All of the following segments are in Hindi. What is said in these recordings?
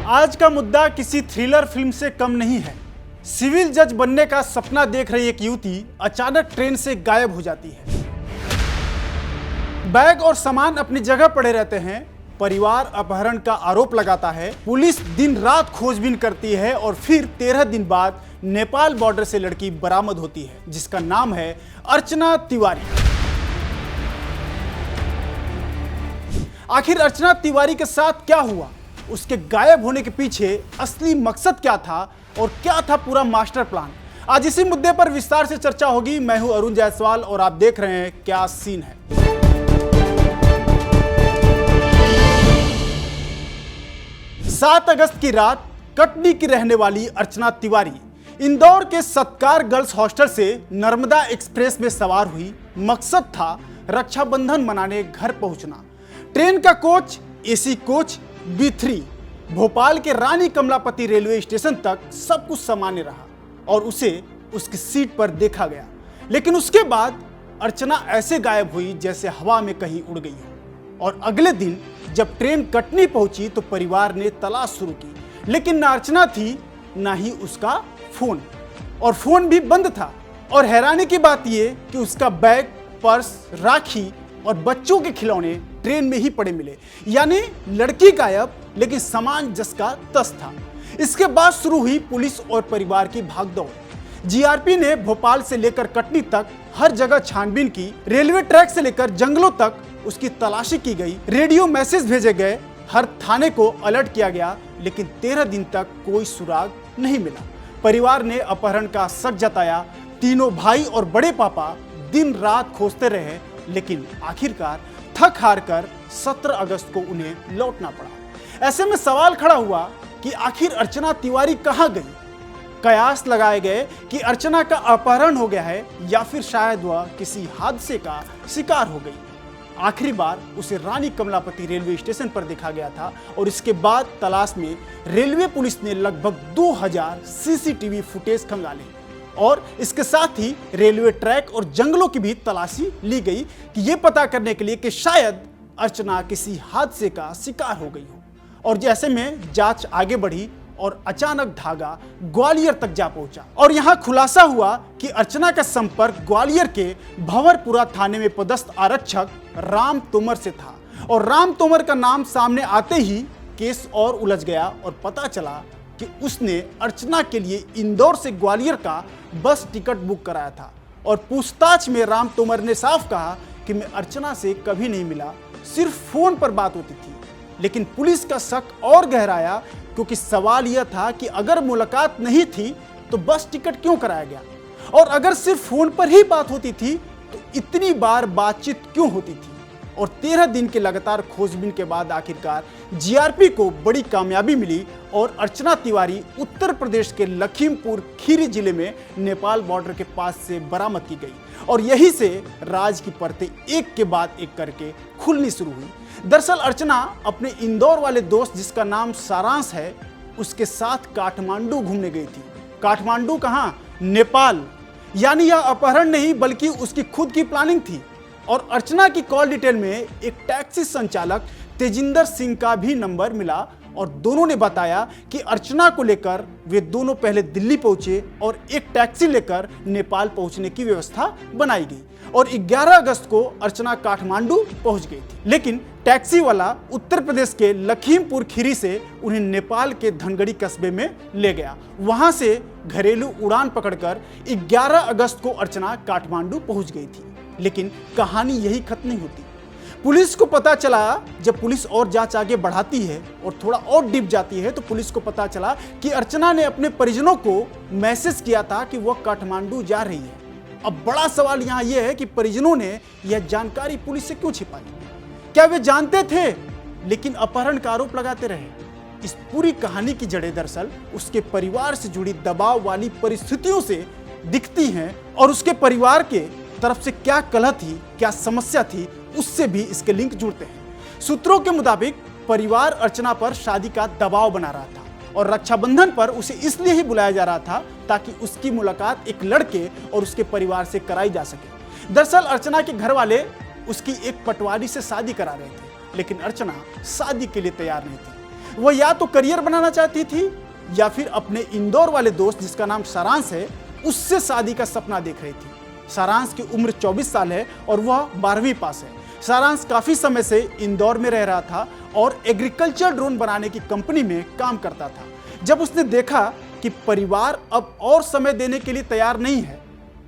आज का मुद्दा किसी थ्रिलर फिल्म से कम नहीं है। सिविल जज बनने का सपना देख रही एक युवती अचानक ट्रेन से गायब हो जाती है। बैग और सामान अपनी जगह पड़े रहते हैं। परिवार अपहरण का आरोप लगाता है। पुलिस दिन रात खोजबीन करती है और फिर 13 दिन बाद नेपाल बॉर्डर से लड़की बरामद होती है, जिसका नाम है अर्चना तिवारी। आखिर अर्चना तिवारी के साथ क्या हुआ? उसके गायब होने के पीछे असली मकसद क्या था और क्या था पूरा मास्टर प्लान? आज इसी मुद्दे पर विस्तार से चर्चा होगी। मैं हूं अरुण जायसवाल और आप देख रहे हैं क्या सीन है। 7 अगस्त की रात कटनी की रहने वाली अर्चना तिवारी इंदौर के सत्कार गर्ल्स हॉस्टल से नर्मदा एक्सप्रेस में सवार हुई। मकसद था रक्षाबंधन मनाने घर पहुंचना। ट्रेन का coach AC coach B3 Bhopal के रानी कमलापति रेलवे स्टेशन तक सब कुछ सामान्य रहा और उसे उसकी सीट पर देखा गया। लेकिन उसके बाद अर्चना ऐसे गायब हुई जैसे हवा में कहीं उड़ गई हो। और अगले दिन जब ट्रेन कटनी पहुंची तो परिवार ने तलाश शुरू की, लेकिन ना अर्चना थी ना ही उसका फोन, और फोन भी बंद था। और हैरानी की बात यह कि उसका बैग, पर्स, राखी और बच्चों के खिलौने ट्रेन में ही पड़े मिले। यानी लड़की गायब लेकिन सामान जस का तस था। इसके बाद शुरू हुई पुलिस और परिवार की भागदौड़। जीआरपी ने भोपाल से लेकर कटनी तक हर जगह छानबीन की। रेलवे ट्रैक से लेकर जंगलों तक उसकी तलाशी की गई। रेडियो मैसेज भेजे गए, हर थाने को अलर्ट किया गया, लेकिन 13 दिन तक कोई सुराग नहीं मिला। परिवार ने अपहरण का शक जताया। तीनों भाई और बड़े पापा दिन रात खोजते रहे, लेकिन आखिरकार थक हार कर 17 अगस्त को उन्हें लौटना पड़ा। ऐसे में सवाल खड़ा हुआ कि आखिर अर्चना तिवारी कहां गई? कयास लगाए गए कि अर्चना का अपहरण हो गया है या फिर शायद वह किसी हादसे का शिकार हो गई। आखिरी बार उसे रानी कमलापति रेलवे स्टेशन पर देखा गया था और इसके बाद तलाश में रेलवे पुलिस ने लगभग 2000 सीसीटीवी फुटेज खंगाले और इसके साथ ही रेलवे ट्रैक और जंगलों की भी तलाशी ली गई कि यह पता करने के लिए कि शायद अर्चना किसी हादसे का शिकार हो गई हो। और जैसे में जांच आगे बढ़ी और अचानक धागा ग्वालियर तक जा पहुंचा और यहां खुलासा हुआ कि अर्चना का संपर्क ग्वालियर के भंवरपुरा थाने में पदस्थ आरक्षक राम तोमर से था। और राम तोमर का नाम सामने आते ही केस और उलझ गया और पता चला कि उसने अर्चना के लिए इंदौर से ग्वालियर का बस टिकट बुक कराया था। और पूछताछ में राम तोमर ने साफ कहा कि मैं अर्चना से कभी नहीं मिला, सिर्फ फोन पर बात होती थी। लेकिन पुलिस का शक और गहराया, क्योंकि सवाल यह था कि अगर मुलाकात नहीं थी तो बस टिकट क्यों कराया गया, और अगर सिर्फ फोन पर ही बात होती थी तो इतनी बार बातचीत क्यों होती थी। और 13 दिन के लगातार खोजबीन के बाद आखिरकार जीआरपी को बड़ी कामयाबी मिली और अर्चना तिवारी उत्तर प्रदेश के लखीमपुर खीरी जिले में नेपाल बॉर्डर के पास से बरामद की गई। और यहीं से राज की परतें एक के बाद एक करके खुलनी शुरू हुई। दरअसल अर्चना अपने इंदौर वाले दोस्त, जिसका नाम सारांश है, उसके साथ काठमांडू घूमने गई थी। काठमांडू कहाँ? नेपाल। यानी यह अपहरण नहीं बल्कि उसकी खुद की प्लानिंग थी। और अर्चना की कॉल डिटेल में एक टैक्सी संचालक तेजिंदर सिंह का भी नंबर मिला और दोनों ने बताया कि अर्चना को लेकर वे दोनों पहले दिल्ली पहुंचे और एक टैक्सी लेकर नेपाल पहुंचने की व्यवस्था बनाई गई। और 11 अगस्त को अर्चना काठमांडू पहुंच गई थी। लेकिन टैक्सी वाला उत्तर प्रदेश के लखीमपुर खीरी से उन्हें नेपाल के धनगढ़ी कस्बे में ले गया। वहां से घरेलू उड़ान पकड़कर 11 अगस्त को अर्चना काठमांडू पहुंच गई थी। लेकिन कहानी यही खत्म नहीं होती। पुलिस को पता चला, जब पुलिस और जांच आगे बढ़ाती है और थोड़ा और डीप जाती है, तो पुलिस को पता चला कि अर्चना ने अपने परिजनों को मैसेज किया था कि वह काठमांडू जा रही है। अब बड़ा सवाल यहां यह है कि परिजनों ने यह जानकारी पुलिस से क्यों छिपाई? क्या वे जानते थे लेकिन अपहरण का आरोप लगाते रहे? इस पूरी कहानी की जड़ें दरअसल उसके परिवार से जुड़ी दबाव वाली परिस्थितियों से दिखती हैं। और उसके परिवार के तरफ से क्या कलह थी, क्या समस्या थी, उससे भी इसके लिंक जुड़ते हैं। सूत्रों के मुताबिक परिवार अर्चना पर शादी का दबाव बना रहा था और रक्षाबंधन पर उसे इसलिए ही बुलाया जा रहा था ताकि उसकी मुलाकात एक लड़के और उसके परिवार से कराई जा सके। दरअसल अर्चना के घर वाले उसकी एक पटवारी से शादी करा रहे थे, लेकिन अर्चना शादी के लिए तैयार नहीं थी। वह या तो करियर बनाना चाहती थी या फिर अपने इंदौर वाले दोस्त जिसका नाम सारांश है उससे शादी का सपना देख रही थी। सारांश की उम्र 24 साल है और वह 12वीं पास है। सारांश काफी समय से इंदौर में रह रहा था और एग्रीकल्चर ड्रोन बनाने की कंपनी में काम करता था। जब उसने देखा कि परिवार अब और समय देने के लिए तैयार नहीं है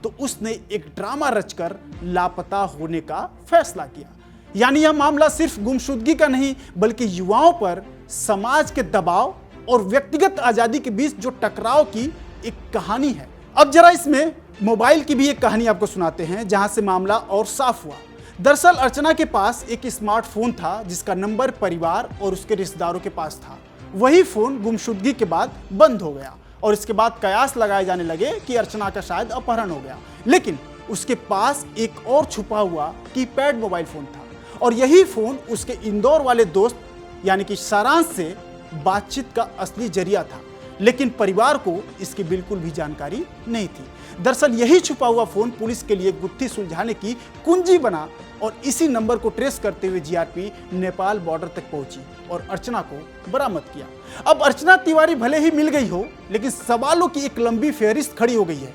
तो उसने एक ड्रामा रचकर लापता होने का फैसला किया। यानी यह मामला सिर्फ गुमशुदगी का नहीं बल्कि युवाओं पर समाज के दबाव और व्यक्तिगत आजादी के बीच जो टकराव की एक कहानी है। अब जरा इसमें मोबाइल की भी एक कहानी आपको सुनाते हैं जहां से मामला और साफ हुआ। दरअसल अर्चना के पास एक स्मार्टफोन था जिसका नंबर परिवार और उसके रिश्तेदारों के पास था। वही फोन गुमशुदगी के बाद बंद हो गया और इसके बाद कयास लगाए जाने लगे कि अर्चना का शायद अपहरण हो गया। लेकिन उसके पास एक और छुपा हुआ कीपैड मोबाइल फोन था और यही फोन उसके इंदौर वाले दोस्त यानी कि सारांश से बातचीत का असली जरिया था। लेकिन परिवार को इसकी बिल्कुल भी जानकारी नहीं थी। दरअसल यही छुपा हुआ फोन पुलिस के लिए गुत्थी सुलझाने की कुंजी बना और इसी नंबर को ट्रेस करते हुए जीआरपी नेपाल बॉर्डर तक पहुंची और अर्चना को बरामद किया। अब अर्चना तिवारी भले ही मिल गई हो लेकिन सवालों की एक लंबी फेहरिस्त खड़ी हो गई है।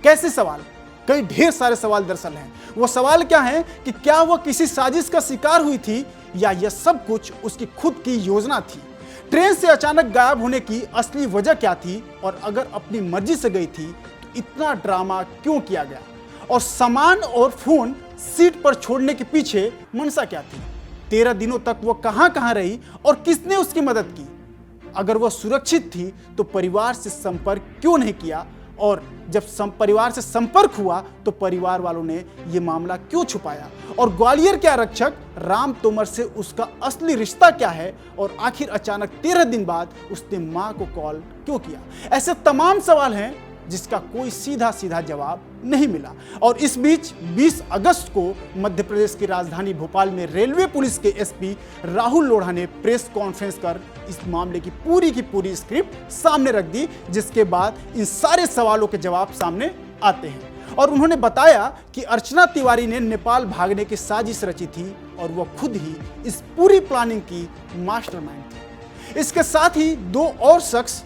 कैसे सवाल? कई ढेर सारे सवाल दरअसल हैं। वो सवाल क्या है कि क्या वह किसी साजिश का शिकार हुई थी या यह सब कुछ उसकी खुद की योजना थी? ट्रेन से अचानक गायब होने की असली वजह क्या थी और अगर अपनी मर्जी से गई थी तो इतना ड्रामा क्यों किया गया? और सामान और फोन सीट पर छोड़ने के पीछे मनसा क्या थी? 13 दिनों तक वो कहां रही और किसने उसकी मदद की? अगर वह सुरक्षित थी तो परिवार से संपर्क क्यों नहीं किया? और जब परिवार से संपर्क हुआ तो परिवार वालों ने यह मामला क्यों छुपाया? और ग्वालियर के आरक्षक राम तोमर से उसका असली रिश्ता क्या है? और आखिर अचानक 13 दिन बाद उसने मां को कॉल क्यों किया? ऐसे तमाम सवाल हैं जिसका कोई सीधा सीधा जवाब नहीं मिला। और इस बीच 20 अगस्त को मध्य प्रदेश की राजधानी भोपाल में रेलवे पुलिस के एसपी राहुल लोढ़ा ने प्रेस कॉन्फ्रेंस कर इस मामले की पूरी स्क्रिप्ट सामने रख दी, जिसके बाद इन सारे सवालों के जवाब सामने आते हैं। और उन्होंने बताया कि अर्चना तिवारी ने नेपाल भागने की साजिश रची थी और वह खुद ही इस पूरी प्लानिंग की मास्टरमाइंड थी। इसके साथ ही 2 और शख्स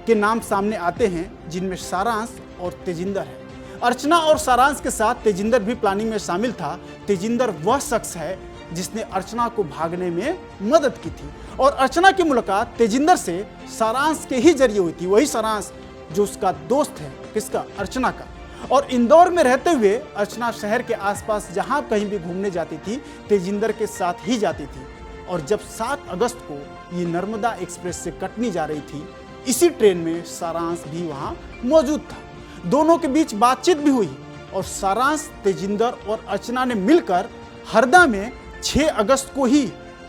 के नाम सामने आते हैं जिनमें सारांश और तेजिंदर है। अर्चना और सारांश के साथ तेजिंदर भी प्लानिंग में शामिल था। तेजिंदर वह शख्स है जिसने अर्चना को भागने में मदद की थी और अर्चना की मुलाकात तेजिंदर से सारांश के ही जरिए हुई थी। वही सारांश जो उसका दोस्त है, किसका? अर्चना का। और इंदौर में रहते हुए अर्चना शहर के आसपास जहां कहीं भी घूमने जाती थी तेजिंदर के साथ ही जाती थी। और जब 7 अगस्त को ये नर्मदा एक्सप्रेस से कटनी जा रही थी इसी ट्रेन में सारांश भी वहां मौजूद था। दोनों के बीच बातचीत भी हुई और सारांश, तेजिंदर और अर्चना ने मिलकर हरदा में 6 अगस्त को ही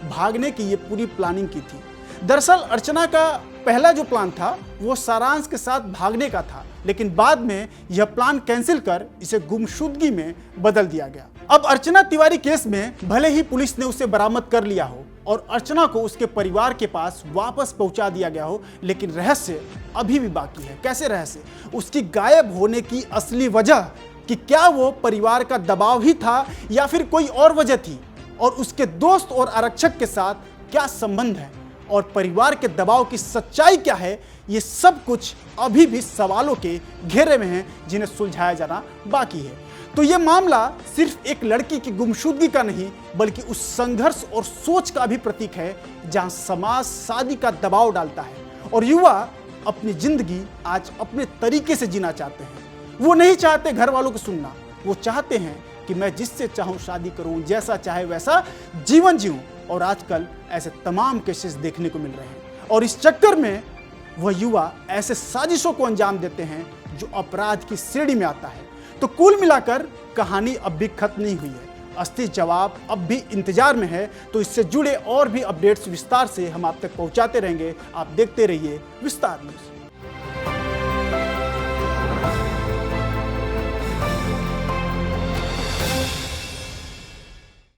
भागने की ये पूरी प्लानिंग की थी। दरअसल अर्चना का पहला जो प्लान था वो सारांश के साथ भागने का था, लेकिन बाद में यह प्लान कैंसिल कर इसे गुमशुदगी में बदल दिया गया। अब अर्चना तिवारी केस में भले ही पुलिस ने उसे बरामद कर लिया हो और अर्चना को उसके परिवार के पास वापस पहुंचा दिया गया हो, लेकिन रहस्य अभी भी बाकी है। कैसे रहस्य? उसकी गायब होने की असली वजह कि क्या वो परिवार का दबाव ही था या फिर कोई और वजह थी? और उसके दोस्त और आरक्षक के साथ क्या संबंध है? और परिवार के दबाव की सच्चाई क्या है? ये सब कुछ अभी भी सवालों के घेरे में है जिन्हें सुलझाया जाना बाकी है। तो ये मामला सिर्फ एक लड़की की गुमशुदगी का नहीं बल्कि उस संघर्ष और सोच का भी प्रतीक है जहां समाज शादी का दबाव डालता है और युवा अपनी जिंदगी आज अपने तरीके से जीना चाहते हैं। वो नहीं चाहते घर वालों को सुनना, वो चाहते हैं कि मैं जिससे चाहूं शादी करूं, जैसा चाहे वैसा जीवन जीऊं। और आजकल ऐसे तमाम केसेस देखने को मिल रहे हैं और इस चक्कर में वह युवा ऐसे साजिशों को अंजाम देते हैं जो अपराध की श्रेणी में आता है। तो कुल मिलाकर कहानी अब भी खत्म नहीं हुई है, असली जवाब अब भी इंतजार में है। तो इससे जुड़े और भी अपडेट्स विस्तार से हम आप तक पहुंचाते रहेंगे। आप देखते रहिए विस्तार न्यूज़।